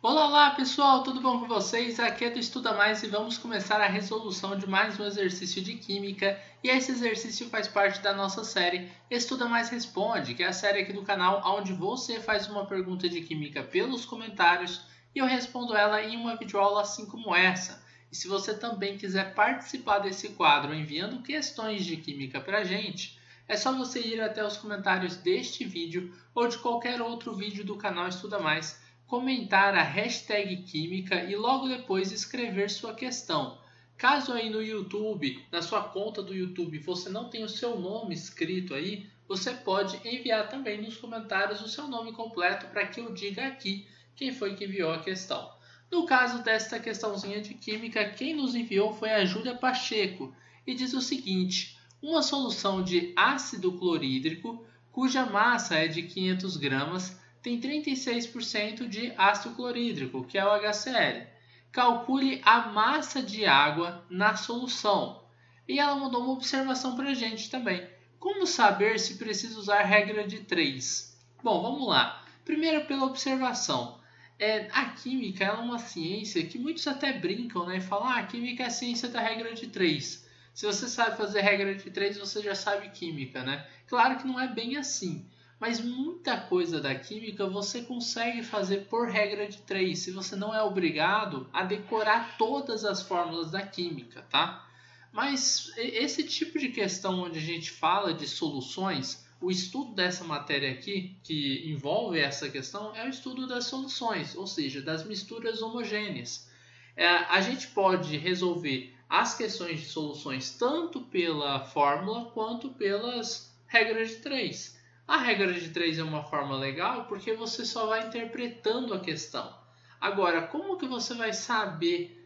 Olá, olá pessoal, tudo bom com vocês? Aqui é do Estuda Mais e vamos começar a resolução de mais um exercício de Química. E esse exercício faz parte da nossa série Estuda Mais Responde, que é a série aqui do canal onde você faz uma pergunta de Química pelos comentários e eu respondo ela em uma videoaula assim como essa. E se você também quiser participar desse quadro enviando questões de Química para a gente, é só você ir até os comentários deste vídeo ou de qualquer outro vídeo do canal Estuda Mais, comentar a hashtag Química e logo depois escrever sua questão. Caso aí no YouTube, na sua conta do YouTube, você não tenha o seu nome escrito aí, você pode enviar também nos comentários o seu nome completo para que eu diga aqui quem foi que enviou a questão. No caso desta questãozinha de Química, quem nos enviou foi a Júlia Pacheco e diz o seguinte: uma solução de ácido clorídrico cuja massa é de 500 gramas tem 36% de ácido clorídrico, que é o HCl. Calcule a massa de água na solução. E ela mandou uma observação para a gente também. Como saber se precisa usar a regra de 3? Bom, vamos lá. Primeiro pela observação. A química é uma ciência que muitos até brincam, né? E falam, a química é a ciência da regra de 3. Se você sabe fazer regra de 3, você já sabe química, né? Claro que não é bem assim. Mas muita coisa da química você consegue fazer por regra de 3, se você não é obrigado a decorar todas as fórmulas da química, tá? Mas esse tipo de questão onde a gente fala de soluções, o estudo dessa matéria aqui, que envolve essa questão, é o estudo das soluções, ou seja, das misturas homogêneas. A gente pode resolver as questões de soluções tanto pela fórmula quanto pelas regras de 3. A regra de 3 é uma forma legal porque você só vai interpretando a questão. Agora, como que você vai saber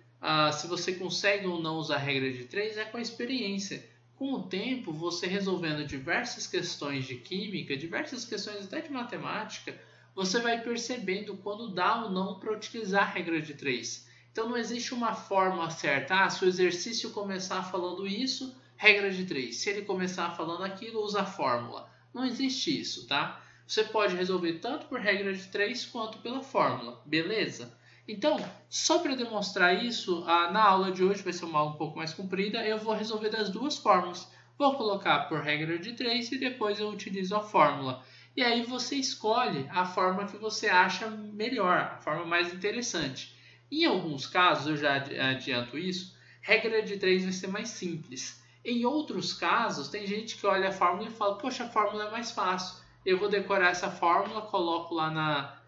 se você consegue ou não usar a regra de 3? É com a experiência. Com o tempo, você resolvendo diversas questões de química, diversas questões até de matemática, você vai percebendo quando dá ou não para utilizar a regra de 3. Então não existe uma forma certa. Se o exercício começar falando isso, regra de 3. Se ele começar falando aquilo, usa a fórmula. Não existe isso, tá? Você pode resolver tanto por regra de 3 quanto pela fórmula, beleza? Então, só para demonstrar isso, na aula de hoje vai ser uma aula um pouco mais comprida, eu vou resolver das duas formas. Vou colocar por regra de 3 e depois eu utilizo a fórmula. E aí você escolhe a forma que você acha melhor, a forma mais interessante. Em alguns casos, eu já adianto isso, regra de 3 vai ser mais simples. Em outros casos, tem gente que olha a fórmula e fala, poxa, a fórmula é mais fácil. Eu vou decorar essa fórmula, coloco lá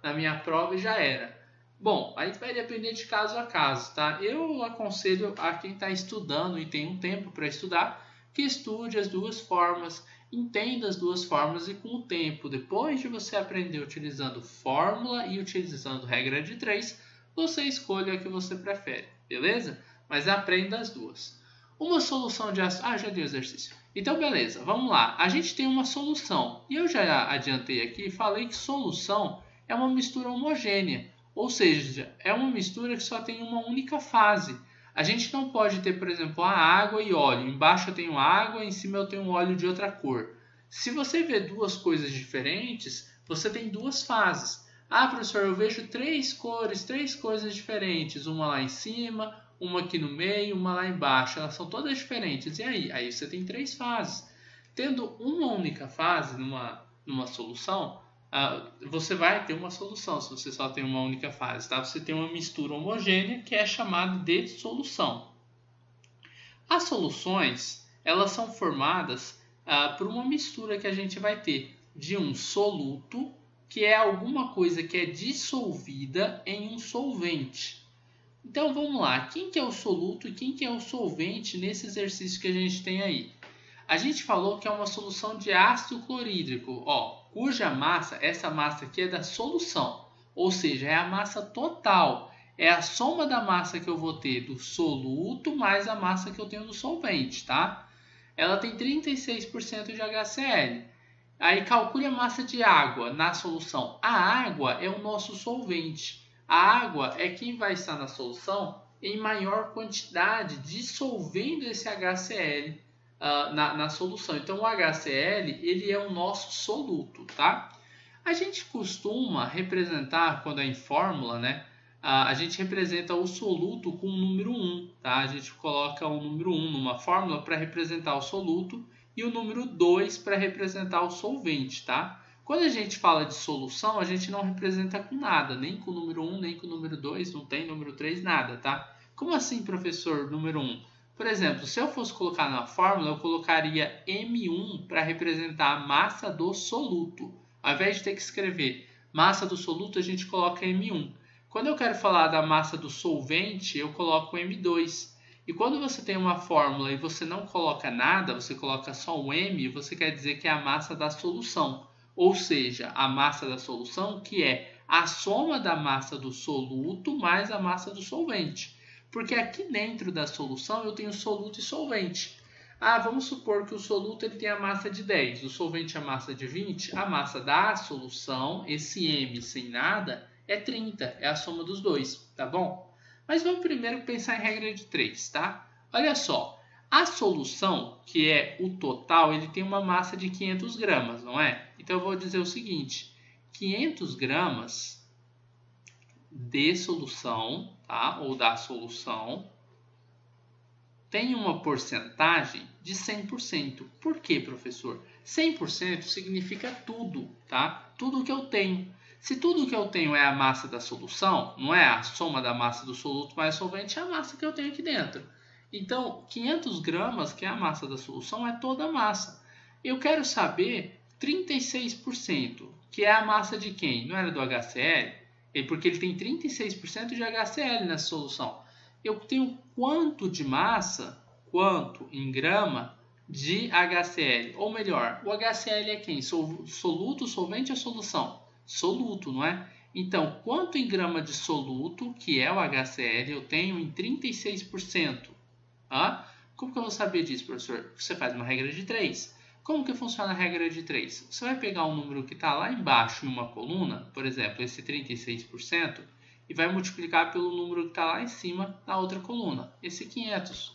na minha prova e já era. Bom, aí vai depender de caso a caso, tá? Eu aconselho a quem está estudando e tem um tempo para estudar, que estude as duas formas, entenda as duas formas e com o tempo, depois de você aprender utilizando fórmula e utilizando regra de 3, você escolhe a que você prefere, beleza? Mas aprenda as duas. Uma solução de ácido... já dei o exercício. Então, beleza, vamos lá. A gente tem uma solução. E eu já adiantei aqui e falei que solução é uma mistura homogênea. Ou seja, é uma mistura que só tem uma única fase. A gente não pode ter, por exemplo, a água e óleo. Embaixo eu tenho água, em cima eu tenho óleo de outra cor. Se você vê duas coisas diferentes, você tem duas fases. Professor, eu vejo três cores, três coisas diferentes. Uma lá em cima, uma aqui no meio, uma lá embaixo. Elas são todas diferentes. E aí? Aí você tem três fases. Tendo uma única fase numa solução, você vai ter uma solução se você só tem uma única fase. Tá? Você tem uma mistura homogênea que é chamada de solução. As soluções elas são formadas por uma mistura que a gente vai ter de um soluto, que é alguma coisa que é dissolvida em um solvente. Então vamos lá, quem que é o soluto e quem que é o solvente nesse exercício que a gente tem aí? A gente falou que é uma solução de ácido clorídrico, cuja massa, essa massa aqui é da solução, ou seja, é a massa total, é a soma da massa que eu vou ter do soluto mais a massa que eu tenho do solvente, tá? Ela tem 36% de HCl. Aí calcule a massa de água na solução. A água é o nosso solvente. A água é quem vai estar na solução em maior quantidade, dissolvendo esse HCl na solução. Então, o HCl ele é o nosso soluto, tá? A gente costuma representar, quando é em fórmula, né, a gente representa o soluto com o número 1, tá? A gente coloca o número 1 numa fórmula para representar o soluto e o número 2 para representar o solvente, tá? Quando a gente fala de solução, a gente não representa com nada, nem com o número 1, nem com o número 2, não tem número 3, nada, tá? Como assim, professor, número 1? Por exemplo, se eu fosse colocar na fórmula, eu colocaria M1 para representar a massa do soluto. Ao invés de ter que escrever massa do soluto, a gente coloca M1. Quando eu quero falar da massa do solvente, eu coloco M2. E quando você tem uma fórmula e você não coloca nada, você coloca só um M, você quer dizer que é a massa da solução. Ou seja, a massa da solução que é a soma da massa do soluto mais a massa do solvente. Porque aqui dentro da solução eu tenho soluto e solvente. Vamos supor que o soluto ele tem a massa de 10, o solvente a massa de 20, a massa da solução, esse M sem nada, é 30, é a soma dos dois, tá bom? Mas vamos primeiro pensar em regra de 3, tá? Olha só, a solução, que é o total, ele tem uma massa de 500 gramas, não é? Então eu vou dizer o seguinte, 500 gramas de solução, tá? Ou da solução, tem uma porcentagem de 100%. Por quê, professor? 100% significa tudo, tá? Tudo que eu tenho. Se tudo que eu tenho é a massa da solução, não é a soma da massa do soluto mais solvente, é a massa que eu tenho aqui dentro. Então, 500 gramas, que é a massa da solução, é toda a massa. Eu quero saber 36%, que é a massa de quem? Não era do HCl? Porque ele tem 36% de HCl nessa solução. Eu tenho quanto de massa, quanto em grama de HCl? Ou melhor, o HCl é quem? Soluto, solvente ou solução? Soluto, não é? Então, quanto em grama de soluto, que é o HCl, eu tenho em 36%? Como que eu vou saber disso, professor? Você faz uma regra de 3. Como que funciona a regra de 3? Você vai pegar um número que está lá embaixo em uma coluna, por exemplo, esse 36%, e vai multiplicar pelo número que está lá em cima na outra coluna, esse 500.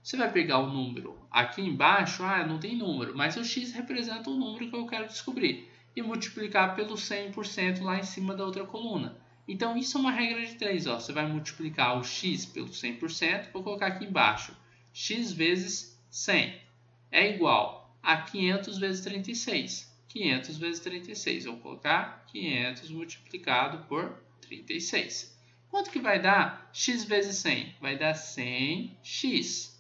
Você vai pegar o número aqui embaixo, não tem número, mas o x representa o número que eu quero descobrir, e multiplicar pelo 100% lá em cima da outra coluna. Então, isso é uma regra de 3. Você vai multiplicar o x pelo 100%, vou colocar aqui embaixo, x vezes 100 é igual a 500 vezes 36. 500 vezes 36, vou colocar 500 multiplicado por 36. Quanto que vai dar x vezes 100? Vai dar 100x,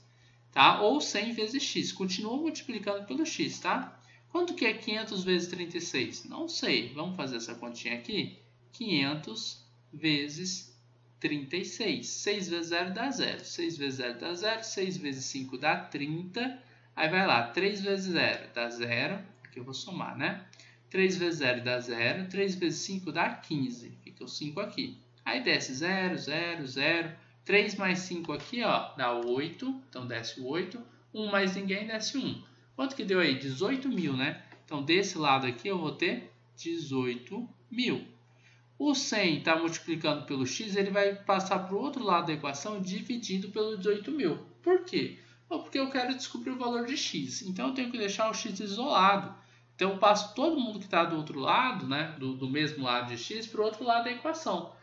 tá? Ou 100 vezes x. Continua multiplicando pelo x, tá? Quanto que é 500 vezes 36? Não sei. Vamos fazer essa continha aqui? 500 vezes 36. 6 vezes 0 dá 0. 6 vezes 0 dá 0. 6 vezes 5 dá 30. Aí vai lá. 3 vezes 0 dá 0. Aqui eu vou somar, né? 3 vezes 0 dá 0. 3 vezes 5 dá 15. Fica o 5 aqui. Aí desce 0, 0, 0. 3 mais 5 aqui, ó, dá 8. Então desce 8. 1 mais ninguém desce 1. Quanto que deu aí? 18.000, né? Então, desse lado aqui eu vou ter 18.000. O 100 está multiplicando pelo x, ele vai passar para o outro lado da equação dividido pelo 18.000. Por quê? Porque eu quero descobrir o valor de x. Então, eu tenho que deixar o x isolado. Então, eu passo todo mundo que está do outro lado, né, do mesmo lado de x, para o outro lado da equação.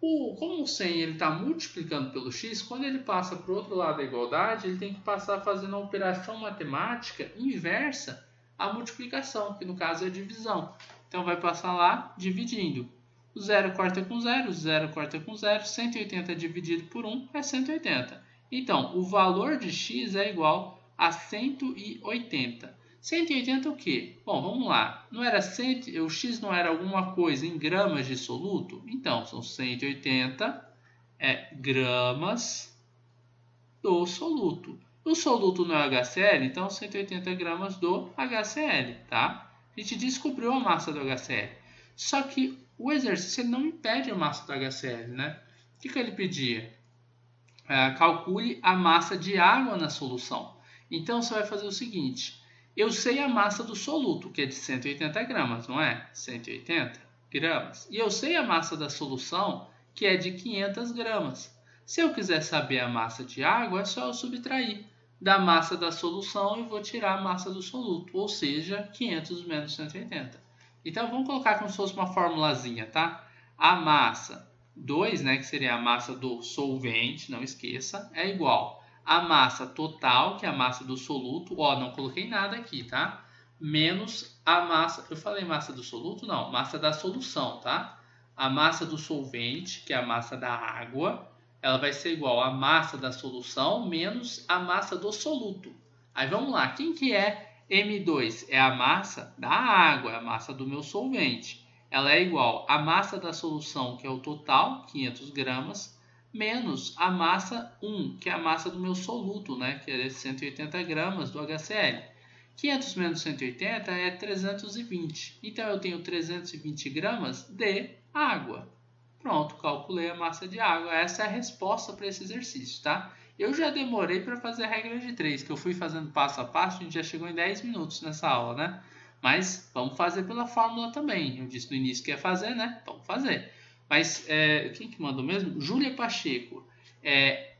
Como o 100 está multiplicando pelo x, quando ele passa para o outro lado da igualdade, ele tem que passar fazendo uma operação matemática inversa à multiplicação, que no caso é a divisão. Então, vai passar lá dividindo. O 0 corta com 0, o 0 corta com 0, 180 dividido por 1 é 180. Então, o valor de x é igual a 180. 180 o quê? Bom, vamos lá. Não era o x não era alguma coisa em gramas de soluto? Então, são 180 gramas do soluto. O soluto não é HCl, então 180 gramas do HCl, tá? A gente descobriu a massa do HCl. Só que o exercício ele não impede a massa do HCl, né? O que ele pedia? Calcule a massa de água na solução. Então, você vai fazer o seguinte. Eu sei a massa do soluto, que é de 180 gramas, não é? 180 gramas. E eu sei a massa da solução, que é de 500 gramas. Se eu quiser saber a massa de água, é só eu subtrair da massa da solução e vou tirar a massa do soluto, ou seja, 500 menos 180. Então, vamos colocar como se fosse uma formulazinha, tá? A massa 2, né, que seria a massa do solvente, não esqueça, é igual a massa total, que é a massa do soluto, ó, não coloquei nada aqui, tá? Menos a massa, eu falei massa do soluto? Não, massa da solução, tá? A massa do solvente, que é a massa da água, ela vai ser igual a massa da solução menos a massa do soluto. Aí vamos lá, quem que é M2? É a massa da água, é a massa do meu solvente. Ela é igual à massa da solução, que é o total, 500 gramas, menos a massa 1, que é a massa do meu soluto, né, que é 180 gramas do HCl. 500 menos 180 é 320. Então, eu tenho 320 gramas de água. Pronto, calculei a massa de água. Essa é a resposta para esse exercício, tá? Eu já demorei para fazer a regra de 3, que eu fui fazendo passo a passo, a gente já chegou em 10 minutos nessa aula, né? Mas vamos fazer pela fórmula também. Eu disse no início que ia fazer, né? Vamos fazer. Mas quem que mandou mesmo? Júlia Pacheco.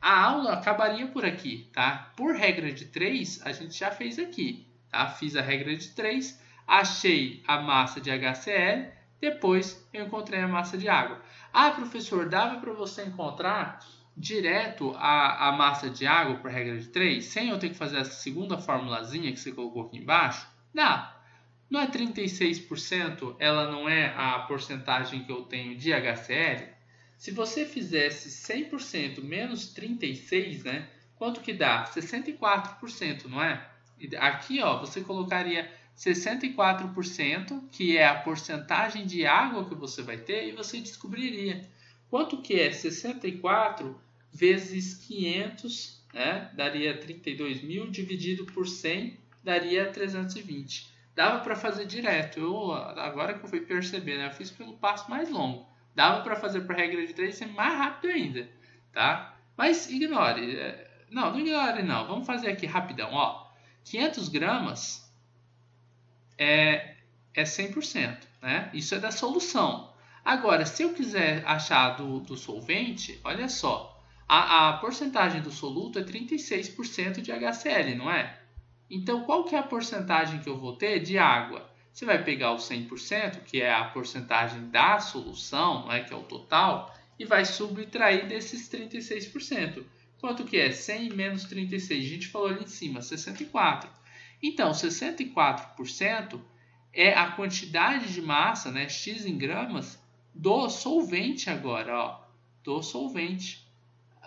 A aula acabaria por aqui, tá? Por regra de 3, a gente já fez aqui, tá? Fiz a regra de 3, achei a massa de HCl, depois eu encontrei a massa de água. Ah, professor, dava para você encontrar direto a massa de água por regra de 3, sem eu ter que fazer essa segunda formulazinha que você colocou aqui embaixo? Dá. Não é 36%, ela não é a porcentagem que eu tenho de HCl? Se você fizesse 100% menos 36, né? Quanto que dá? 64%, não é? Aqui, ó, você colocaria 64%, que é a porcentagem de água que você vai ter, e você descobriria quanto que é 64 vezes 500, né? Daria 32.000 dividido por 100, daria 320. Dava para fazer direto. Agora que eu fui perceber, né? Eu fiz pelo passo mais longo. Dava para fazer por regra de 3 ser mais rápido ainda, tá? Mas ignore. Não ignore não. Vamos fazer aqui rapidão, ó. 500 gramas é 100%, né? Isso é da solução. Agora, se eu quiser achar do solvente, olha só. A porcentagem do soluto é 36% de HCl, não é? Então, qual que é a porcentagem que eu vou ter de água? Você vai pegar o 100%, que é a porcentagem da solução, né, que é o total, e vai subtrair desses 36%. Quanto que é? 100 menos 36. A gente falou ali em cima, 64. Então, 64% é a quantidade de massa, né, X em gramas, do solvente agora, ó, do solvente.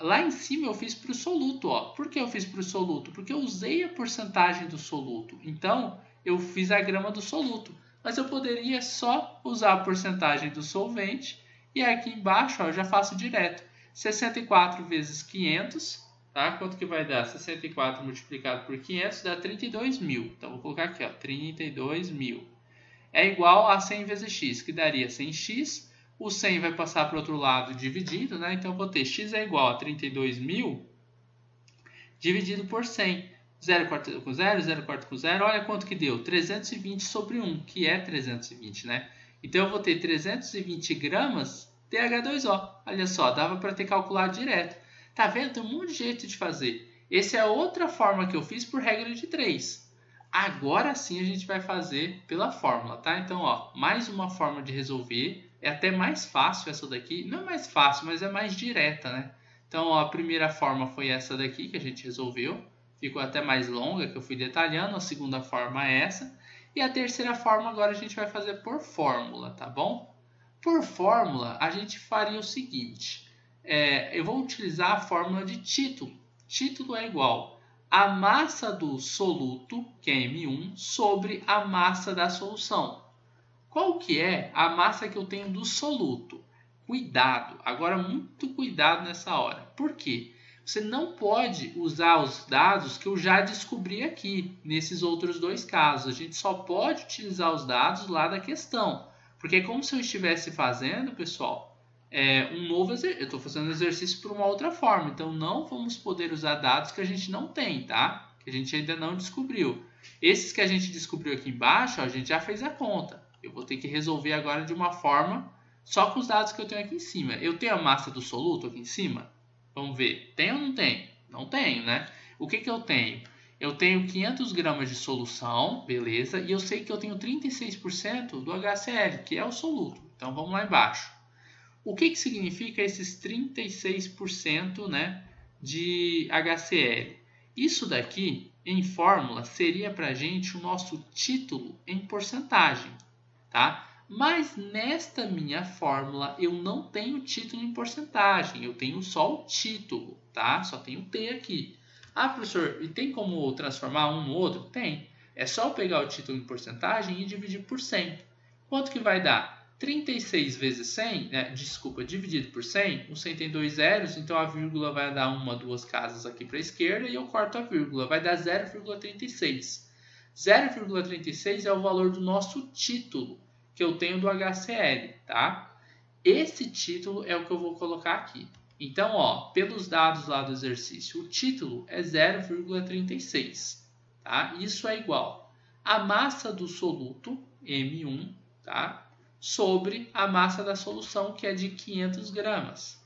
Lá em cima eu fiz para o soluto, ó. Por que eu fiz para o soluto? Porque eu usei a porcentagem do soluto. Então, eu fiz a grama do soluto. Mas eu poderia só usar a porcentagem do solvente. E aqui embaixo, ó, eu já faço direto. 64 vezes 500, tá? Quanto que vai dar? 64 multiplicado por 500 dá 32.000. Então, vou colocar aqui, ó, 32.000. É igual a 100 vezes x, que daria 100x. O 100 vai passar para o outro lado dividido, né? Então, eu vou ter x é igual a 32.000 dividido por 100. 0 corta com 0, 0 corta com 0. Olha quanto que deu. 320 sobre 1, que é 320, né? Então, eu vou ter 320 gramas de H2O. Olha só, dava para ter calculado direto. Tá vendo? Tem um monte de jeito de fazer. Essa é outra forma que eu fiz por regra de 3. Agora sim a gente vai fazer pela fórmula, tá? Então, ó, mais uma forma de resolver. É até mais fácil essa daqui. Não é mais fácil, mas é mais direta, né? Então, ó, a primeira forma foi essa daqui que a gente resolveu. Ficou até mais longa, que eu fui detalhando. A segunda forma é essa. E a terceira forma agora a gente vai fazer por fórmula, tá bom? Por fórmula, a gente faria o seguinte. Eu vou utilizar a fórmula de título. Título é igual a massa do soluto, que é M1, sobre a massa da solução. Qual que é a massa que eu tenho do soluto? Cuidado, agora muito cuidado nessa hora. Por quê? Você não pode usar os dados que eu já descobri aqui, nesses outros dois casos. A gente só pode utilizar os dados lá da questão. Porque é como se eu estivesse fazendo, pessoal, um novo exercício. Eu estou fazendo o exercício por uma outra forma. Então, não vamos poder usar dados que a gente não tem, tá? Que a gente ainda não descobriu. Esses que a gente descobriu aqui embaixo, ó, a gente já fez a conta. Eu vou ter que resolver agora de uma forma só com os dados que eu tenho aqui em cima. Eu tenho a massa do soluto aqui em cima? Vamos ver. Tem ou não tem? Não tenho, né? O que eu tenho? Eu tenho 500 gramas de solução, beleza? E eu sei que eu tenho 36% do HCl, que é o soluto. Então, vamos lá embaixo. O que significa esses 36%, né, de HCl? Isso daqui, em fórmula, seria para a gente o nosso título em porcentagem, tá? Mas nesta minha fórmula eu não tenho título em porcentagem, eu tenho só o título, tá? Só tenho T aqui. Ah, professor, e tem como transformar um no outro? Tem. É só eu pegar o título em porcentagem e dividir por 100. Quanto que vai dar? 36 vezes 100, dividido por 100, o 100 tem 2 zeros, então a vírgula vai dar uma, duas casas aqui para a esquerda e eu corto a vírgula, vai dar 0,36. 0,36 é o valor do nosso título que eu tenho do HCl, tá? Esse título é o que eu vou colocar aqui. Então, ó, pelos dados lá do exercício, o título é 0,36, tá? Isso é igual a massa do soluto, M1, tá? Sobre a massa da solução, que é de 500 gramas.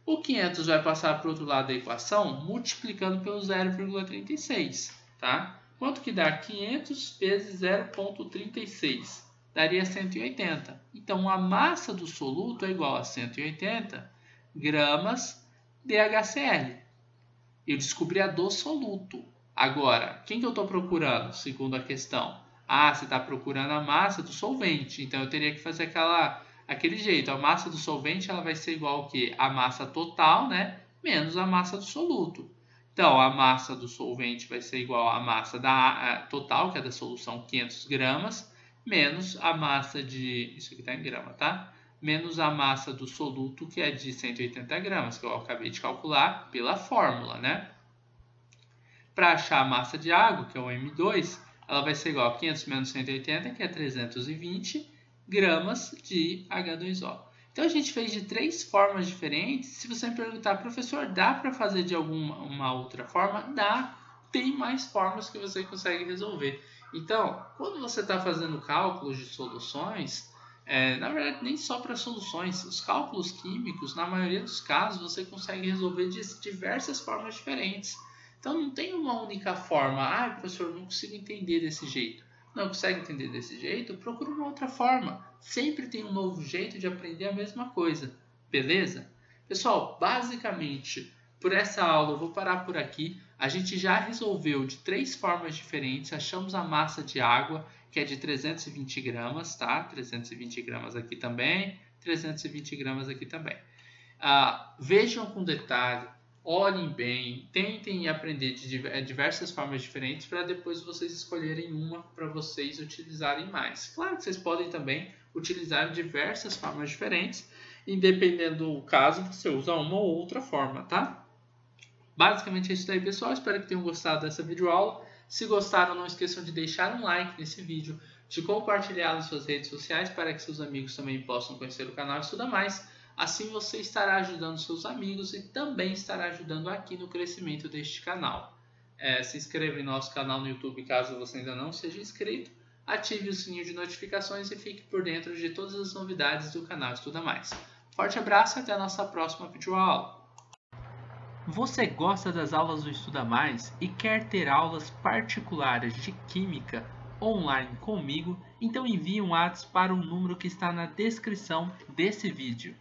O 500 vai passar para o outro lado da equação, multiplicando pelo 0,36, tá? Quanto que dá 500 vezes 0,36? Daria 180. Então, a massa do soluto é igual a 180 gramas de HCl. Eu descobri a do soluto. Agora, quem que eu estou procurando, segundo a questão? Ah, você está procurando a massa do solvente. Então, eu teria que fazer aquele jeito. A massa do solvente ela vai ser igual ao quê? A massa total, né? Menos a massa do soluto. Então, a massa do solvente vai ser igual à massa total, que é da solução, 500 gramas, menos a massa de... Isso aqui está em grama, tá? Menos a massa do soluto, que é de 180 gramas, que eu acabei de calcular pela fórmula, né? Para achar a massa de água, que é o M2, ela vai ser igual a 500 menos 180, que é 320 gramas de H2O. Então, a gente fez de 3 formas diferentes. Se você me perguntar, professor, dá para fazer de uma outra forma? Dá. Tem mais formas que você consegue resolver. Então, quando você está fazendo cálculos de soluções, na verdade, nem só para soluções, os cálculos químicos, na maioria dos casos, você consegue resolver de diversas formas diferentes. Então, não tem uma única forma. Ah, professor, não consigo entender desse jeito. Não consegue entender desse jeito? Procura uma outra forma. Sempre tem um novo jeito de aprender a mesma coisa. Beleza? Pessoal, basicamente, por essa aula eu vou parar por aqui. A gente já resolveu de 3 formas diferentes. Achamos a massa de água, que é de 320 gramas, tá? 320 gramas aqui também, 320 gramas aqui também. Vejam com detalhe. Olhem bem, tentem aprender de diversas formas diferentes para depois vocês escolherem uma para vocês utilizarem mais. Claro que vocês podem também utilizar diversas formas diferentes, independendo do caso, você usa uma ou outra forma, tá? Basicamente é isso daí, pessoal. Espero que tenham gostado dessa videoaula. Se gostaram, não esqueçam de deixar um like nesse vídeo, de compartilhar nas suas redes sociais para que seus amigos também possam conhecer o canal Estuda Mais. Assim você estará ajudando seus amigos e também estará ajudando aqui no crescimento deste canal. Se inscreva em nosso canal no YouTube caso você ainda não seja inscrito. Ative o sininho de notificações e fique por dentro de todas as novidades do canal Estuda Mais. Forte abraço e até a nossa próxima videoaula. Você gosta das aulas do Estuda Mais e quer ter aulas particulares de Química online comigo? Então envie um WhatsApp para o número que está na descrição desse vídeo.